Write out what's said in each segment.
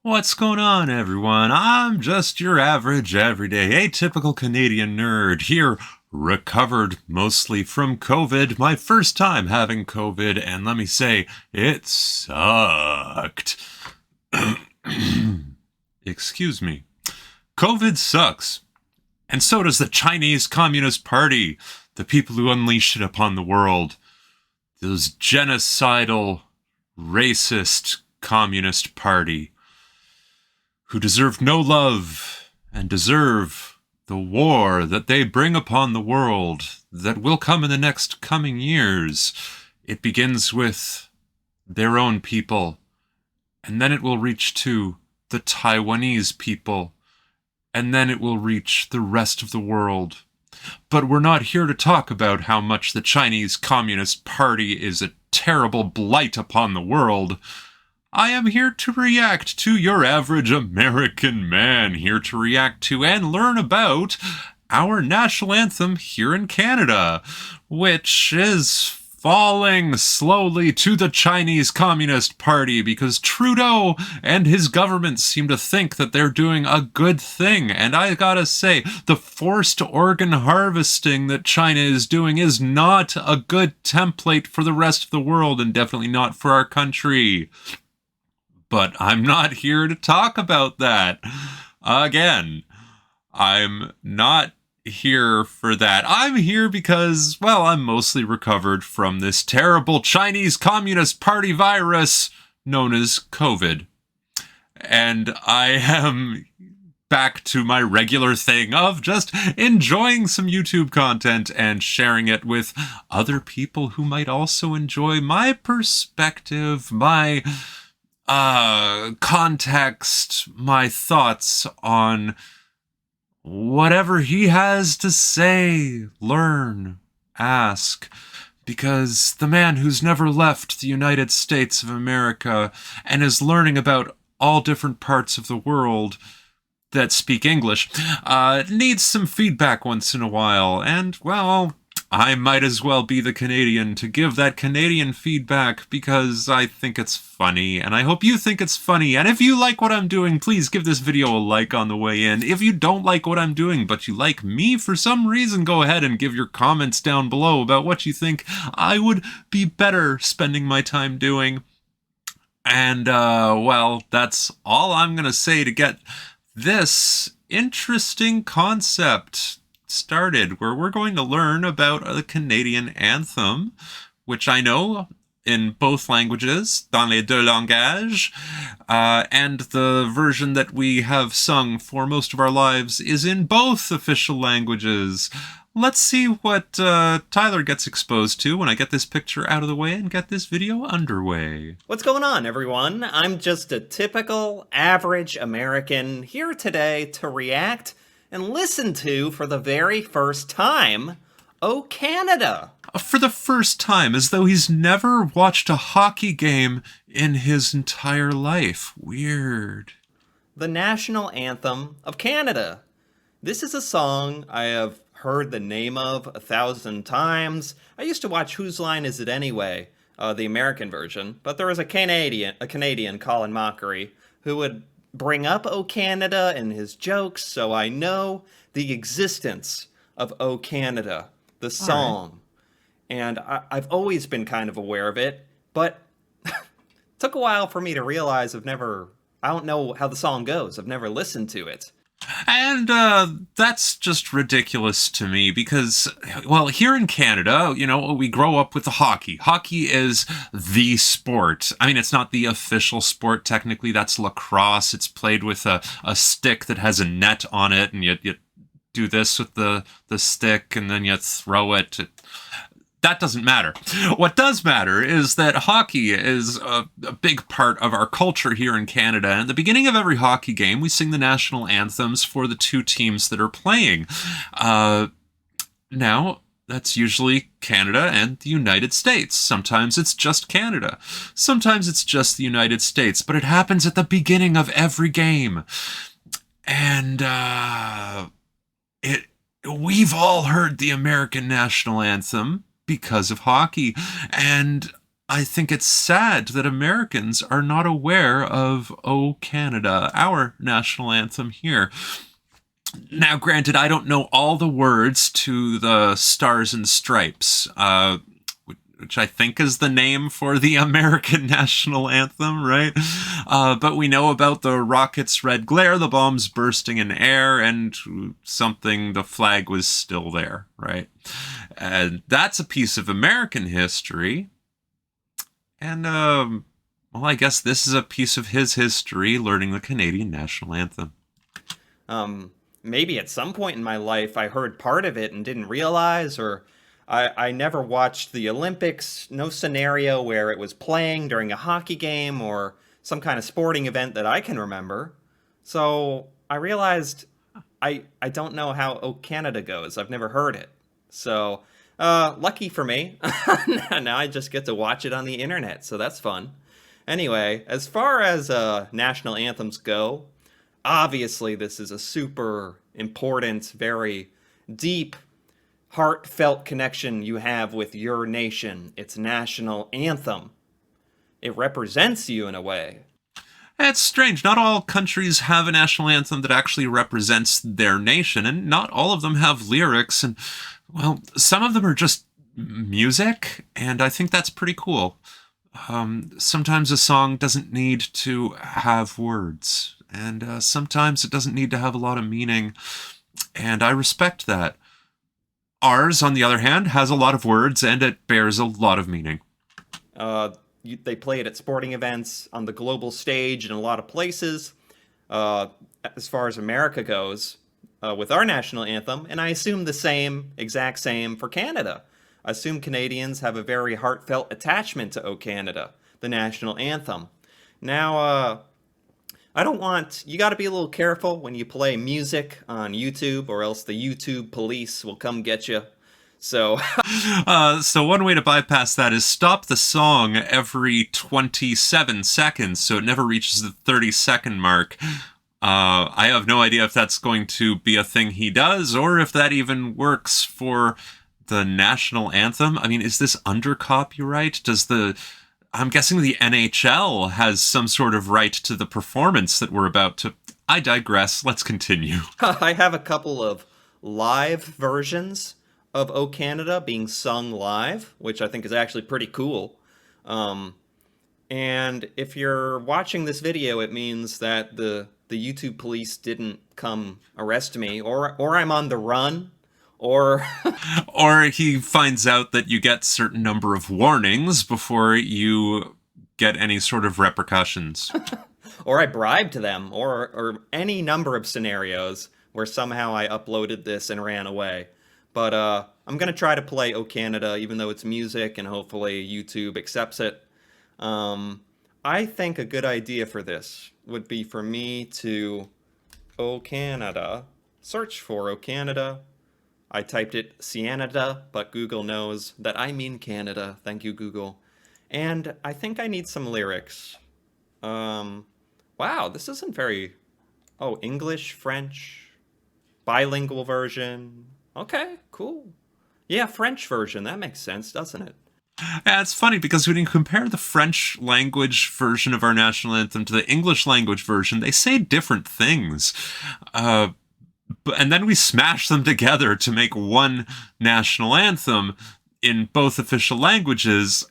What's going on, everyone? I'm just your average, everyday, atypical Canadian nerd here, recovered mostly from COVID. My first time having COVID, and let me say, it sucked. Excuse me. COVID sucks. And so does the Chinese Communist Party, the people who unleashed it upon the world. Those genocidal, racist Communist Party who deserve no love and deserve the war that they bring upon the world that will come in the next coming years. It begins with their own people, and then it will reach to the Taiwanese people, and then it will reach the rest of the world. But we're not here to talk about how much the Chinese Communist Party is a terrible blight upon the world. I am here to react to your average American man, here to react to and learn about our national anthem here in Canada, which is falling slowly to the Chinese Communist Party because Trudeau and his government seem to think that they're doing a good thing. And I gotta say, the forced organ harvesting that China is doing is not a good template for the rest of the world, and definitely not for our country. But I'm not here to talk about that. Again, I'm not here for that. I'm here because, well, I'm mostly recovered from this terrible Chinese Communist Party virus known as COVID. And I am back to my regular thing of just enjoying some YouTube content and sharing it with other people who might also enjoy my perspective, my context, my thoughts on whatever he has to say, learn, ask. Because the man who's never left the United States of America and is learning about all different parts of the world that speak English needs some feedback once in a while. And, well, I might as well be the Canadian to give that Canadian feedback because I think it's funny, and I hope you think it's funny. And if you like what I'm doing, please give this video a like on the way in. If you don't like what I'm doing, but you like me for some reason, go ahead and give your comments down below about what you think I would be better spending my time doing. And, well, that's all I'm gonna say to get this interesting concept started, where we're going to learn about the Canadian anthem, which I know in both languages, dans les deux langages, and the version that we have sung for most of our lives is in both official languages. Let's see what Tyler gets exposed to when I get this picture out of the way and get this video underway. What's going on, everyone? I'm just a typical, average American here today to react and listen to, for the very first time, "Oh Canada." For the first time, as though he's never watched a hockey game in his entire life. Weird. The national anthem of Canada. This is a song I have heard the name of 1,000 times. I used to watch Whose Line Is It Anyway, the American version, but there was a Canadian, Colin Mockery, who would bring up "Oh Canada" in his jokes, so I know the existence of "Oh Canada," the song. And I've always been kind of aware of it, but took a while for me to realize I don't know how the song goes. I've never listened to it. And that's just ridiculous to me because, well, here in Canada, you know, we grow up with the hockey. Hockey is the sport. I mean, it's not the official sport. Technically, that's lacrosse. It's played with a stick that has a net on it, and you do this with the stick, and then you throw it. That doesn't matter. What does matter is that hockey is a big part of our culture here in Canada. And at the beginning of every hockey game, we sing the national anthems for the two teams that are playing. Now, that's usually Canada and the United States. Sometimes it's just Canada. Sometimes it's just the United States. But it happens at the beginning of every game. And we've all heard the American national anthem because of hockey. And I think it's sad that Americans are not aware of O Canada, our national anthem here. Now, granted, I don't know all the words to the Stars and Stripes, which I think is the name for the American national anthem, right? But we know about the rocket's red glare, the bombs bursting in air, and something, the flag was still there, right? And that's a piece of American history. And, well, I guess this is a piece of his history, learning the Canadian national anthem. Maybe at some point in my life I heard part of it and didn't realize, or I never watched the Olympics, no scenario where it was playing during a hockey game or some kind of sporting event that I can remember. So I realized I don't know how "O Canada" goes. I've never heard it. So lucky for me, now I just get to watch it on the internet, so that's fun. Anyway, as far as national anthems go, obviously this is a super important, very deep, heartfelt connection you have with your nation. Its national anthem. It represents you in a way. It's strange. Not all countries have a national anthem that actually represents their nation, and not all of them have lyrics. And, well, some of them are just music, and I think that's pretty cool. Sometimes a song doesn't need to have words, and sometimes it doesn't need to have a lot of meaning, and I respect that. Ours, on the other hand, has a lot of words, and it bears a lot of meaning. They play it at sporting events, on the global stage, in a lot of places. As far as America goes, with our national anthem, and I assume the same, exact same for Canada. I assume Canadians have a very heartfelt attachment to O Canada, the national anthem. Now, I don't want... You got to be a little careful when you play music on YouTube, or else the YouTube police will come get you. So, so one way to bypass that is stop the song every 27 seconds so it never reaches the 30-second mark. I have no idea if that's going to be a thing he does, or if that even works for the national anthem. I mean, is this under copyright? I'm guessing the NHL has some sort of right to the performance that we're about to... I digress. Let's continue. I have a couple of live versions of O Canada being sung live, which I think is actually pretty cool. And if you're watching this video, it means that the YouTube police didn't come arrest me, or I'm on the run, or... or he finds out that you get certain number of warnings before you get any sort of repercussions. Or I bribed them, or any number of scenarios where somehow I uploaded this and ran away. But I'm going to try to play O Canada, even though it's music, and hopefully YouTube accepts it. I think a good idea for this would be for me to O Canada, search for O Canada. I typed it Cianada, but Google knows that I mean Canada. Thank you, Google. And I think I need some lyrics. Wow, this isn't very... Oh, English, French, bilingual version... Okay, cool. Yeah, French version. That makes sense, doesn't it? Yeah, it's funny because when you compare the French language version of our national anthem to the English language version, they say different things. And then we smash them together to make one national anthem in both official languages.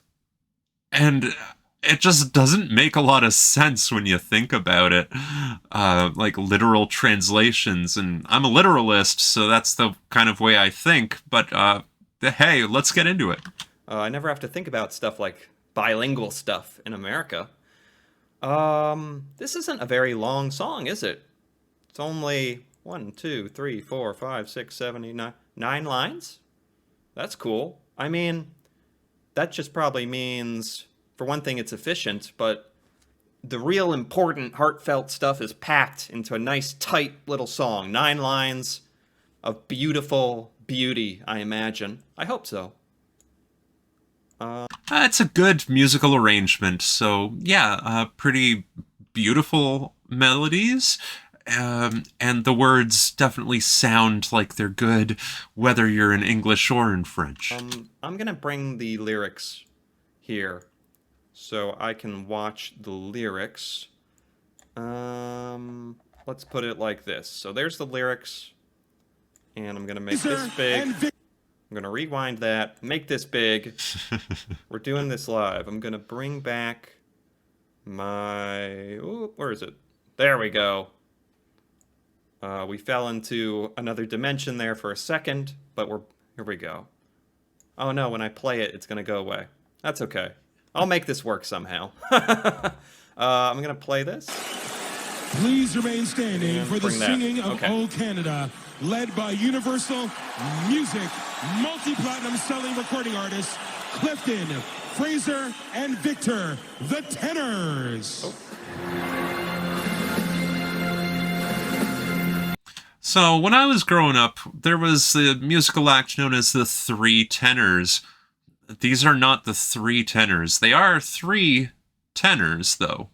And it just doesn't make a lot of sense when you think about it, like literal translations. And I'm a literalist, so that's the kind of way I think. But hey, let's get into it. I never have to think about stuff like bilingual stuff in America. This isn't a very long song, is it? It's only 1, 2, 3, 4, 5, 6, 7, 8, 9, 9 lines? That's cool. I mean, that just probably means... For one thing, it's efficient, but the real important, heartfelt stuff is packed into a nice, tight little song. 9 lines of beautiful beauty, I imagine. I hope so. It's a good musical arrangement, so yeah, pretty beautiful melodies. And the words definitely sound like they're good, whether you're in English or in French. I'm gonna bring the lyrics here. so I can watch the lyrics. Let's put it like this. So there's the lyrics, and I'm gonna make this big. I'm gonna rewind that, make this big. We're doing this live. I'm gonna bring back my... Ooh, where is it? There we go. We fell into another dimension there for a second, but here we go. Oh no, when I play it, it's gonna go away. That's okay. I'll make this work somehow. I'm gonna play this. Please remain standing for the singing of Okay. O Canada, led by Universal Music multi-platinum selling recording artists Clifton, Fraser, and Victor, the tenors. Oh. So when I was growing up, there was the musical act known as the Three Tenors. These are not the Three Tenors. They are three tenors, though.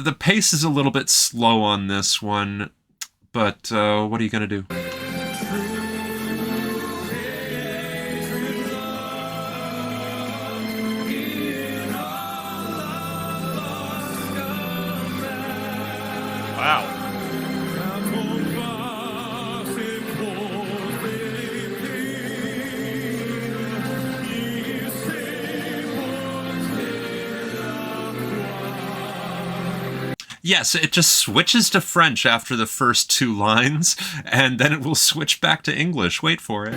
The pace is a little bit slow on this one, but what are you going to do? Wow. Yes, it just switches to French after the first two lines, and then it will switch back to English. Wait for it.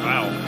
Wow.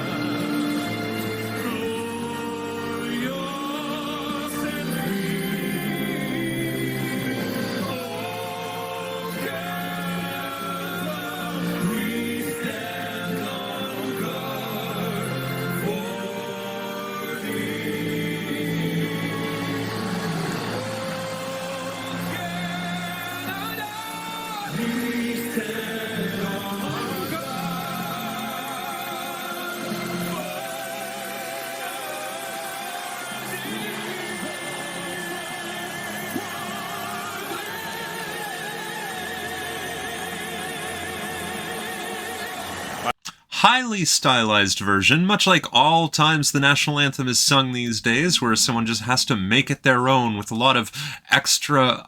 Highly stylized version, much like all times the national anthem is sung these days, where someone just has to make it their own with a lot of extra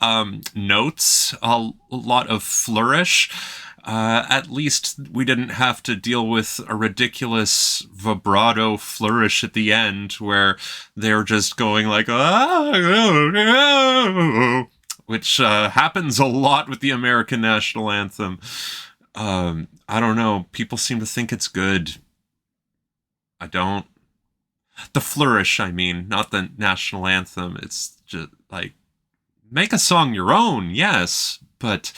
notes, a lot of flourish. At least we didn't have to deal with a ridiculous vibrato flourish at the end where they're just going like, which happens a lot with the American national anthem. I don't know. People seem to think it's good. I don't. The flourish, I mean, not the national anthem. It's just like, make a song your own, yes, but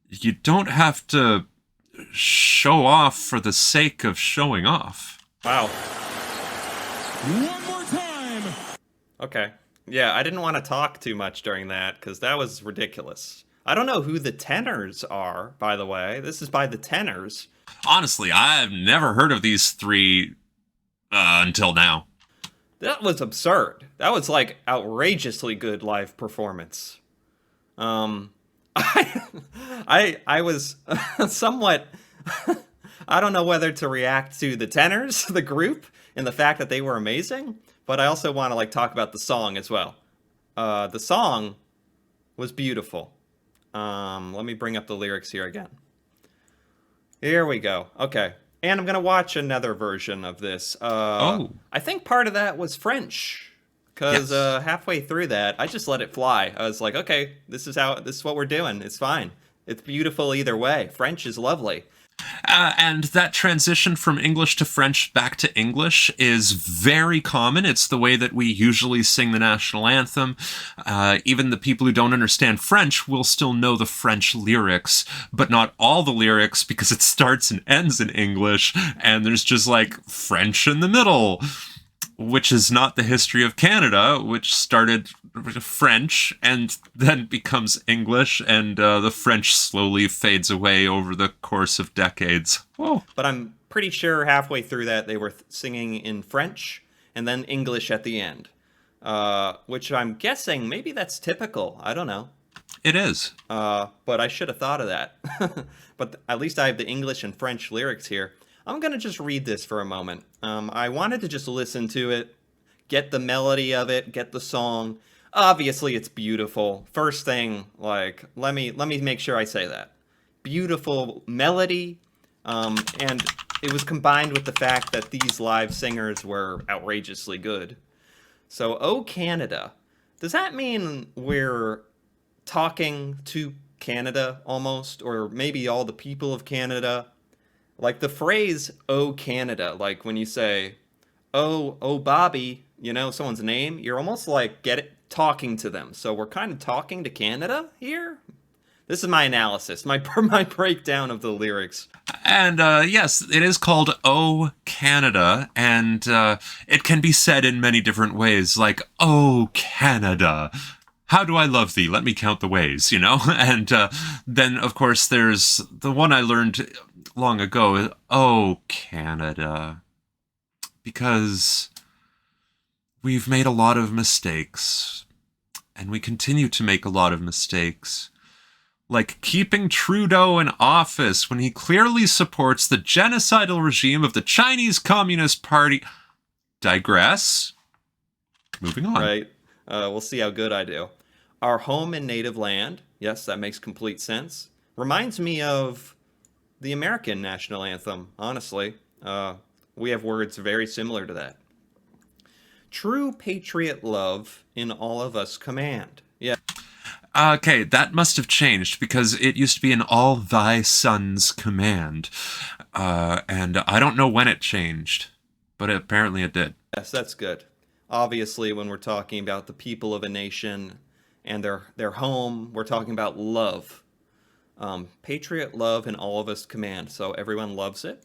you don't have to show off for the sake of showing off. Wow. One more time. Okay. Yeah, I didn't want to talk too much during that because that was ridiculous. I don't know who the tenors are, by the way. This is by the tenors. Honestly, I've never heard of these three until now. That was absurd. That was like outrageously good live performance. I was somewhat I don't know whether to react to the tenors, the group, and the fact that they were amazing, but I also want to like talk about the song as well. The song was beautiful. Let me bring up the lyrics here again. Here we go. Okay. And I'm going to watch another version of this. I think part of that was French. Because halfway through that, I just let it fly. I was like, okay, this is what we're doing. It's fine. It's beautiful either way. French is lovely. And that transition from English to French back to English is very common. It's the way that we usually sing the national anthem. Even the people who don't understand French will still know the French lyrics, but not all the lyrics because it starts and ends in English, and there's just like French in the middle, which is not the history of Canada, which started French and then becomes English, and the French slowly fades away over the course of decades. Oh. But I'm pretty sure halfway through that they were singing in French and then English at the end, which I'm guessing maybe that's typical. I don't know. It is. But I should have thought of that. But at least I have the English and French lyrics here. I'm going to just read this for a moment. I wanted to just listen to it, get the melody of it, get the song. Obviously, it's beautiful. First thing, like, let me make sure I say that. Beautiful melody, and it was combined with the fact that these live singers were outrageously good. So, Oh Canada, does that mean we're talking to Canada almost, or maybe all the people of Canada? Like the phrase "Oh Canada," like when you say "Oh Bobby," you know someone's name, you're almost like talking to them. So we're kind of talking to Canada here. This is my analysis, my breakdown of the lyrics. And yes, it is called "Oh Canada," and it can be said in many different ways, like "Oh Canada, how do I love thee? Let me count the ways," you know? And then, of course, there's the one I learned long ago, "Oh Canada," because we've made a lot of mistakes, and we continue to make a lot of mistakes. Like keeping Trudeau in office when he clearly supports the genocidal regime of the Chinese Communist Party. Digress. Moving on. Right. We'll see how good I do. Our home and native land. Yes, that makes complete sense. Reminds me of the American national anthem, honestly. We have words very similar to that. True patriot love in all of us command. Yeah. Okay, that must have changed because it used to be an all thy sons command. And I don't know when it changed, but apparently it did. Yes, that's good. Obviously, when we're talking about the people of a nation and their home, we're talking about love. Patriot love in all of us command. So everyone loves it.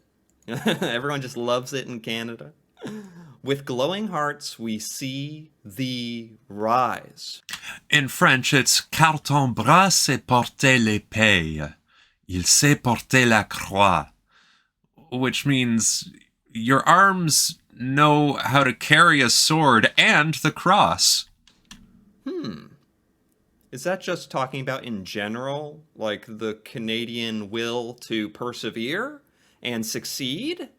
Everyone just loves it in Canada. With glowing hearts, we see thee rise. In French, it's car ton bras sait porter l'épée. Il sait porter la croix. Which means your arms know how to carry a sword and the cross. Is that just talking about in general, like the Canadian will to persevere and succeed?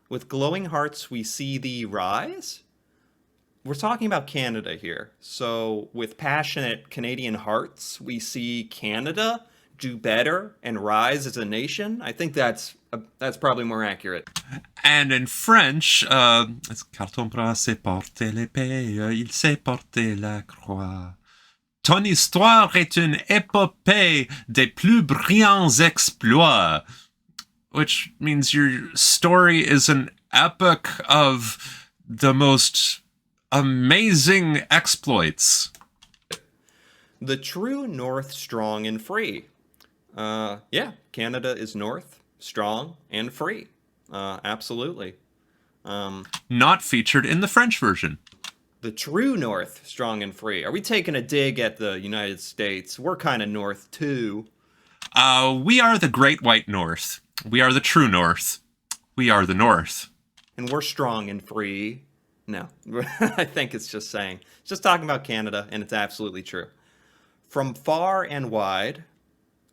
With glowing hearts, we see thee rise? We're talking about Canada here. So with passionate Canadian hearts, we see Canada do better and rise as a nation. I think that's probably more accurate. And in French, it's car ton bras sait porter l'épée, il sait porter la croix. Ton histoire est une épopée des plus brillants exploits. Which means your story is an epic of the most amazing exploits. The true North, strong and free. Yeah, Canada is North, strong and free. Absolutely. Not featured in the French version. The true North, strong and free. Are we taking a dig at the United States? We're kind of North too. We are the Great White North. We are the true North. We are the North. And we're strong and free. No, I think it's just saying. It's just talking about Canada, and it's absolutely true. From far and wide,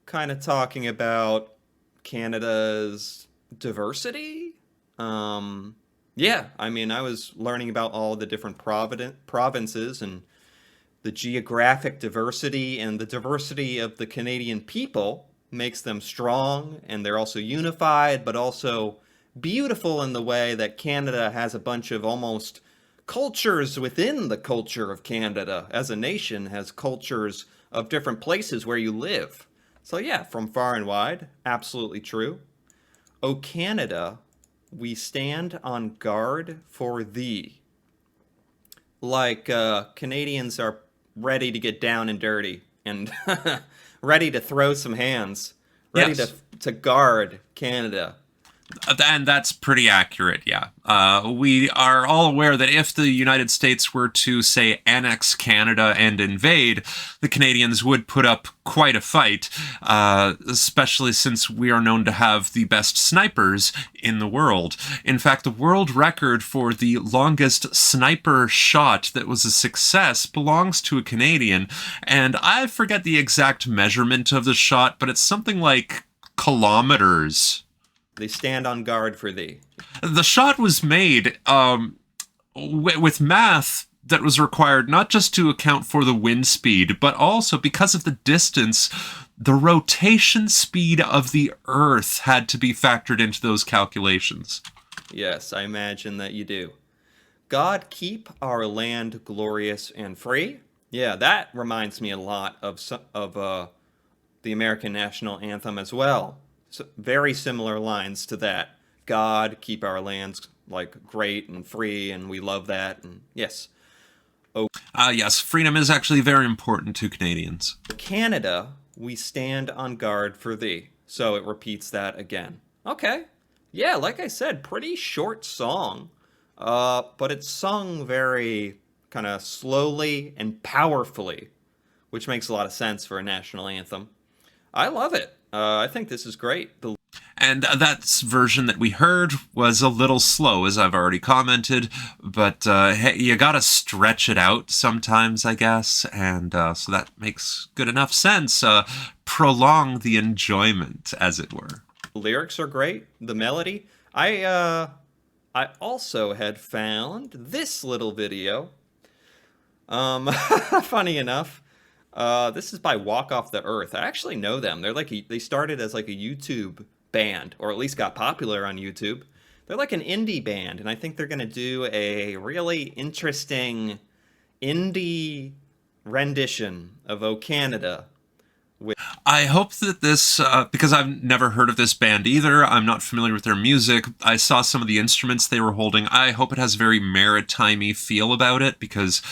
kind of talking about Canada's diversity. Yeah, I mean, I was learning about all the different provinces and the geographic diversity and the diversity of the Canadian people makes them strong, and they're also unified, but also beautiful in the way that Canada has a bunch of almost cultures within the culture of Canada. As a nation, has cultures of different places where you live. So yeah, from far and wide, absolutely true. O Canada, we stand on guard for thee. Like Canadians are ready to get down and dirty and ready to throw some hands, ready Yes. to guard Canada. And that's pretty accurate, yeah. We are all aware that if the United States were to, say, annex Canada and invade, the Canadians would put up quite a fight, especially since we are known to have the best snipers in the world. In fact, the world record for the longest sniper shot that was a success belongs to a Canadian, and I forget the exact measurement of the shot, but it's something like kilometers. They stand on guard for thee. The shot was made with math that was required not just to account for the wind speed, but also because of the distance, the rotation speed of the Earth had to be factored into those calculations. Yes, I imagine that you do. God keep our land glorious and free. Yeah, that reminds me a lot of the American National Anthem as well. So very similar lines to that. God keep our lands like great and free, and we love that. And yes, Yes, freedom is actually very important to Canadians. Canada, we stand on guard for thee. So it repeats that again. Okay. Yeah, like I said, pretty short song. But it's sung very kind of slowly and powerfully, which makes a lot of sense for a national anthem. I love it. I think this is great. And that version that we heard was a little slow, as I've already commented, but hey, you gotta stretch it out sometimes, I guess, and so that makes good enough sense. Prolong the enjoyment, as it were. The lyrics are great. The melody. I also had found this little video. Funny enough. This is by Walk Off the Earth. I actually know them. They started as like a YouTube band, or at least got popular on YouTube. They're like an indie band, and I think they're going to do a really interesting indie rendition of O Canada. I hope that this, because I've never heard of this band either, I'm not familiar with their music, I saw some of the instruments they were holding. I hope it has a very maritime-y feel about it, because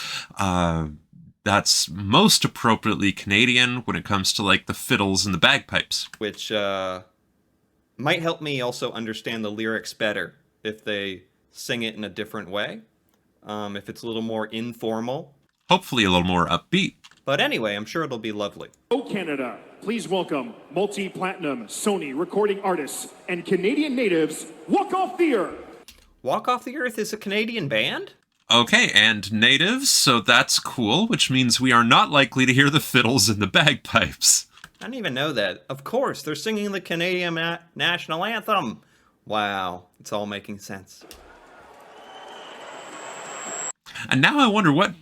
that's most appropriately Canadian when it comes to like the fiddles and the bagpipes. Which might help me also understand the lyrics better if they sing it in a different way, if it's a little more informal. Hopefully a little more upbeat. But anyway, I'm sure it'll be lovely. O Canada, please welcome multi-platinum Sony recording artists and Canadian natives, Walk Off the Earth. Walk Off the Earth is a Canadian band? Okay, and natives, so that's cool, which means we are not likely to hear the fiddles and the bagpipes. I didn't even know that. Of course, they're singing the Canadian National Anthem. Wow, it's all making sense. And now I wonder what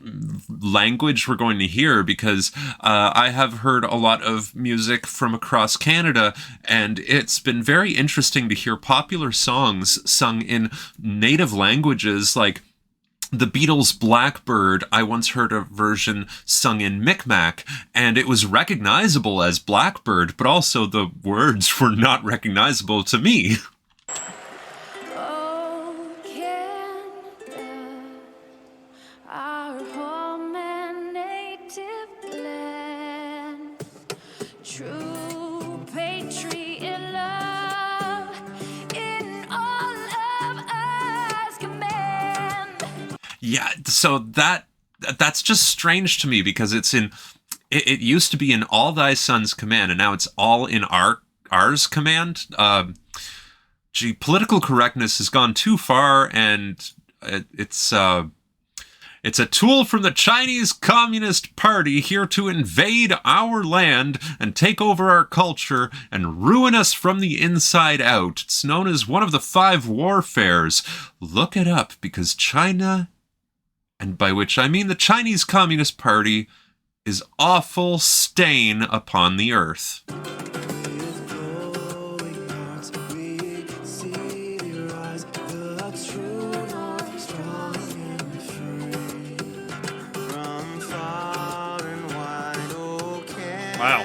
language we're going to hear, because I have heard a lot of music from across Canada, and it's been very interesting to hear popular songs sung in native languages like the Beatles' Blackbird. I once heard a version sung in Micmac, and it was recognizable as Blackbird, but also the words were not recognizable to me. Oh, Canada, our home and native land, true patriot love in all of us command. Yeah, so that's just strange to me, because it used to be in all thy sons' command, and now it's all in ours command. Political correctness has gone too far, and it's a tool from the Chinese Communist Party here to invade our land and take over our culture and ruin us from the inside out. It's known as one of the 5 warfares. Look it up, because China, and by which I mean the Chinese Communist Party, is awful stain upon the earth. Wow.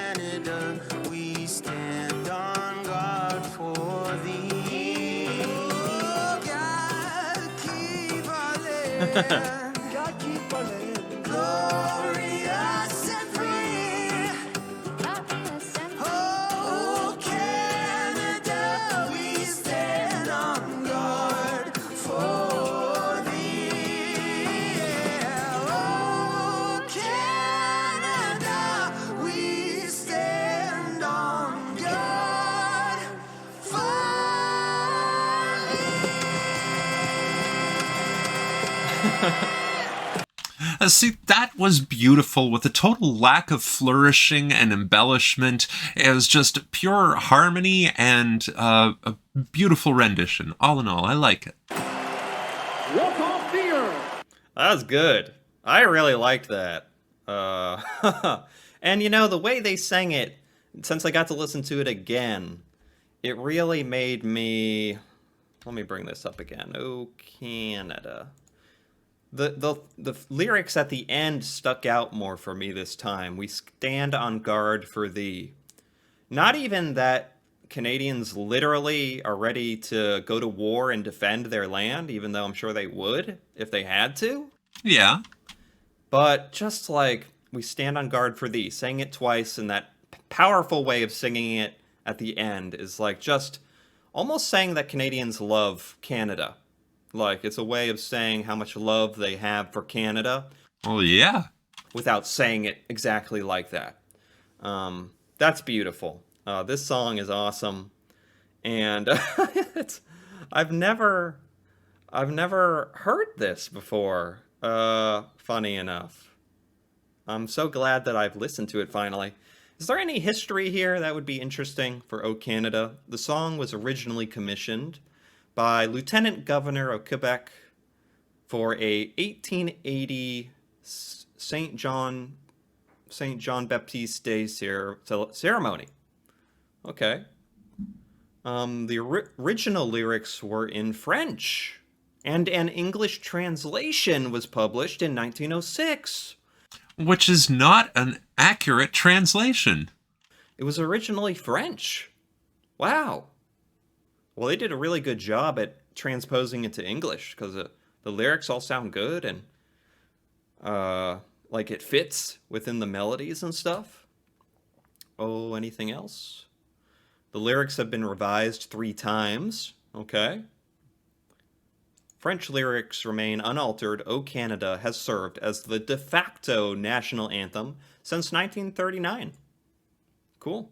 God keep our land glorious and free. Glorious and Oh, Canada, we stand on guard for thee. Oh, Canada, we stand on guard for See, that was beautiful with a total lack of flourishing and embellishment. It was just pure harmony and a beautiful rendition. All in all, I like it. Walk off fear. That was good. I really liked that. And the way they sang it, since I got to listen to it again, it really made me. Let me bring this up again. Oh, Canada. The lyrics at the end stuck out more for me this time. We stand on guard for thee. Not even that Canadians literally are ready to go to war and defend their land, even though I'm sure they would if they had to. Yeah. But just like, we stand on guard for thee, saying it twice, and that powerful way of singing it at the end is like just almost saying that Canadians love Canada. Like, it's a way of saying how much love they have for Canada Well, yeah. without saying it exactly like that. That's beautiful. This song is awesome. And I've never heard this before, funny enough. I'm so glad that I've listened to it finally. Is there any history here that would be interesting for O Canada? The song was originally commissioned by Lieutenant Governor of Quebec for a 1880 Saint John Baptiste Day ceremony. Okay. The original lyrics were in French, and an English translation was published in 1906. Which is not an accurate translation. It was originally French. Wow. Well, they did a really good job at transposing it to English, because the lyrics all sound good, and like it fits within the melodies and stuff. Oh, anything else? The lyrics have been revised 3 times. Okay. French lyrics remain unaltered. O Canada has served as the de facto national anthem since 1939. Cool.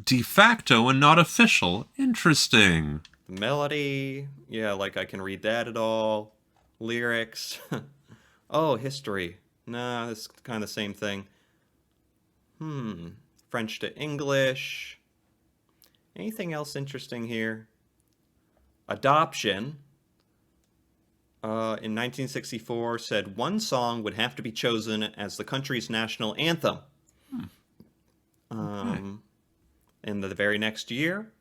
De facto and not official. Interesting. The melody, yeah, like I can read that at all. Lyrics. Oh, history. Nah, it's kind of the same thing. French to English. Anything else interesting here? Adoption. In 1964 said one song would have to be chosen as the country's national anthem. Okay. In the very next year,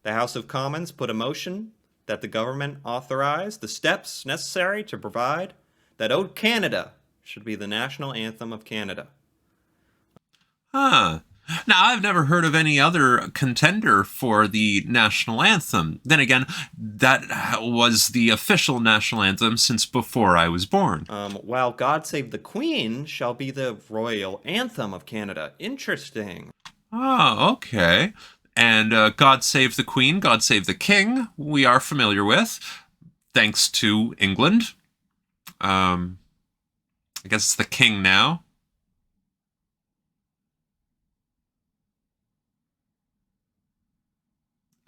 the House of Commons put a motion that the government authorize the steps necessary to provide that O Canada should be the national anthem of Canada. Huh. Now, I've never heard of any other contender for the national anthem. Then again, that was the official national anthem since before I was born. While God Save the Queen shall be the royal anthem of Canada. Interesting. Oh, okay. And God Save the Queen, God Save the King, we are familiar with, thanks to England. I guess it's the King now.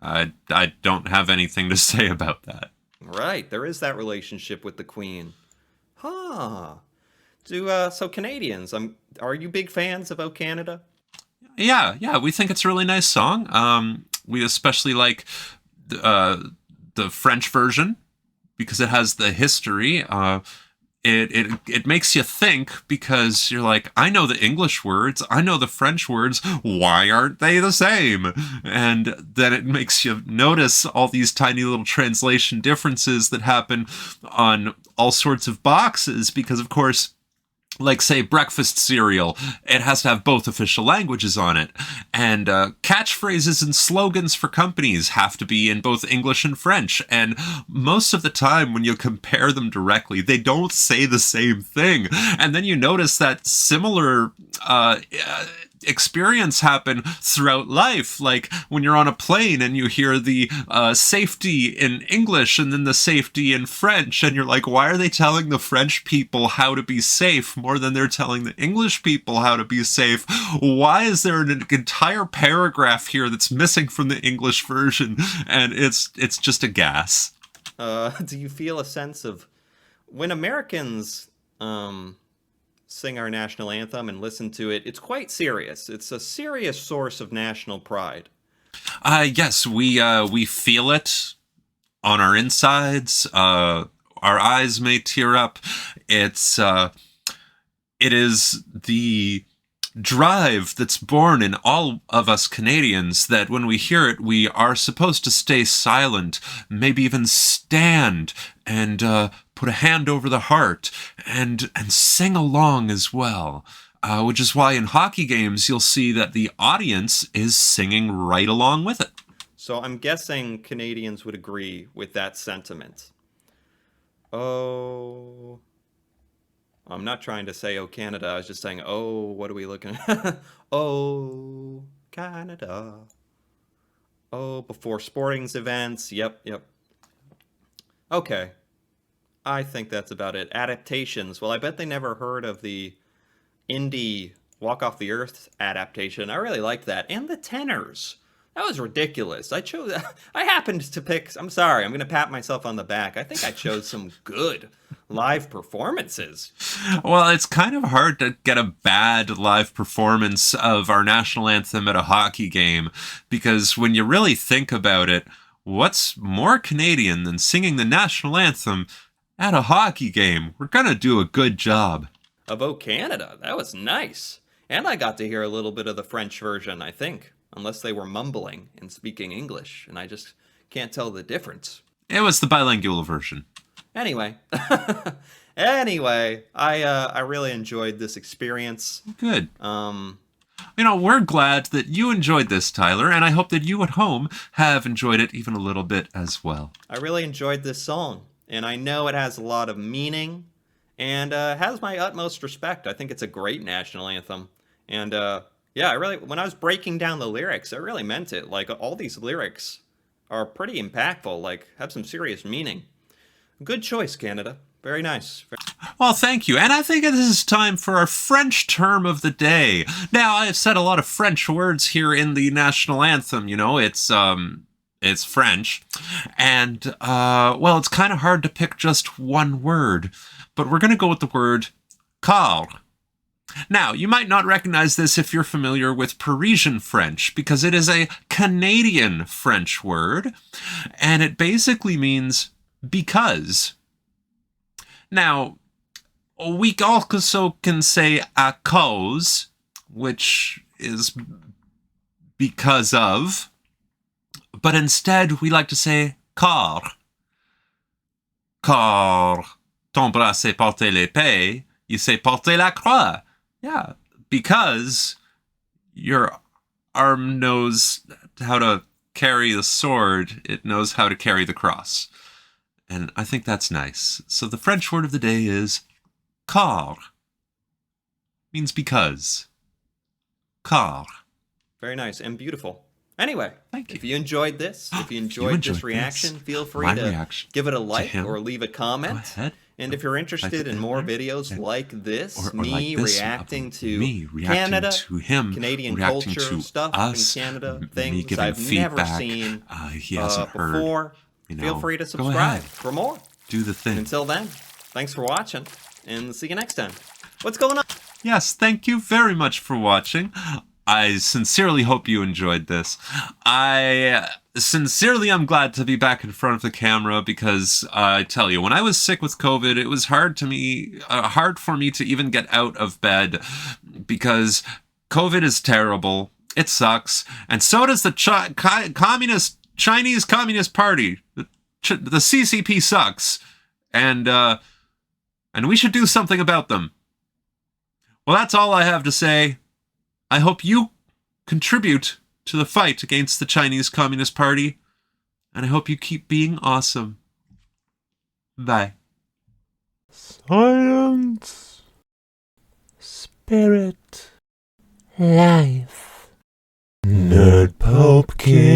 I don't have anything to say about that. Right, there is that relationship with the Queen. Huh. So Canadians, are you big fans of O Canada? Yeah, we think it's a really nice song. We especially like the French version because it has the history. It makes you think because you're like, I know the English words, I know the French words, why aren't they the same? And then it makes you notice all these tiny little translation differences that happen on all sorts of boxes because, of course, like, say, breakfast cereal, it has to have both official languages on it. And catchphrases and slogans for companies have to be in both English and French. And most of the time, when you compare them directly, they don't say the same thing. And then you notice that similar experience happen throughout life, like when you're on a plane and you hear the safety in English and then the safety in French, and you're like, why are they telling the French people how to be safe more than they're telling the English people how to be safe? Why is there an entire paragraph here that's missing from the English version? And it's just a gas. Do you feel a sense of when Americans sing our national anthem and listen to it, it's quite serious. It's a serious source of national pride. Yes, we feel it on our insides. Our eyes may tear up. It is the drive that's born in all of us Canadians that when we hear it, we are supposed to stay silent, maybe even stand and put a hand over the heart and sing along as well. Which is why in hockey games you'll see that the audience is singing right along with it. So I'm guessing Canadians would agree with that sentiment. Oh, I'm not trying to say, oh, Canada. I was just saying, oh, what are we looking at? Oh, Canada. Oh, before sporting's events. Yep. Okay. I think that's about it. Adaptations. Well, I bet they never heard of the indie Walk Off the Earth adaptation. I really liked that. And the tenors. That was ridiculous. I happened to pick, I'm sorry, I'm going to pat myself on the back. I think I chose some good live performances. Well, it's kind of hard to get a bad live performance of our national anthem at a hockey game, because when you really think about it, what's more Canadian than singing the national anthem at a hockey game? We're going to do a good job. Of Oh Canada. That was nice. And I got to hear a little bit of the French version, I think. Unless they were mumbling and speaking English, and I just can't tell the difference. It was the bilingual version. Anyway, I really enjoyed this experience. Good. We're glad that you enjoyed this, Tyler, and I hope that you at home have enjoyed it even a little bit as well. I really enjoyed this song, and I know it has a lot of meaning, and has my utmost respect. I think it's a great national anthem, and yeah, when I was breaking down the lyrics, I really meant it. Like, all these lyrics are pretty impactful, like, have some serious meaning. Good choice, Canada. Very nice. Well, thank you. And I think this is time for our French term of the day. Now, I've said a lot of French words here in the national anthem. It's French. And, well, it's kind of hard to pick just one word. But we're going to go with the word car. Now, you might not recognize this if you're familiar with Parisian French, because it is a Canadian French word, and it basically means because. Now, we also can say à cause, which is because of, but instead we like to say car. Car ton bras sait porter l'épée, il sait porter la croix. Yeah, because your arm knows how to carry the sword, it knows how to carry the cross. And I think that's nice. So the French word of the day is car. Means because. Car. Very nice and beautiful. Anyway, Thank you. If you enjoyed this, if you enjoyed this reaction, feel free to give it a like or leave a comment. Go ahead. And if you're interested in more videos like this, Or me like this, reacting to me reacting Canada, to him, Canadian reacting culture, to stuff us, in Canada, me things giving I've never feedback, seen he hasn't heard, before, feel free to go subscribe ahead. for more. Do the And thing. until then, thanks for watching, and see you next time. What's going on? Yes, thank you very much for watching. I sincerely hope you enjoyed this. I sincerely am glad to be back in front of the camera because I tell you, when I was sick with COVID, it was hard for me to even get out of bed because COVID is terrible. It sucks, and so does the Chinese Communist Party. The CCP sucks, and we should do something about them. Well, that's all I have to say. I hope you contribute to the fight against the Chinese Communist Party, and I hope you keep being awesome. Bye. Science, spirit, life. Nerd Pumpkin.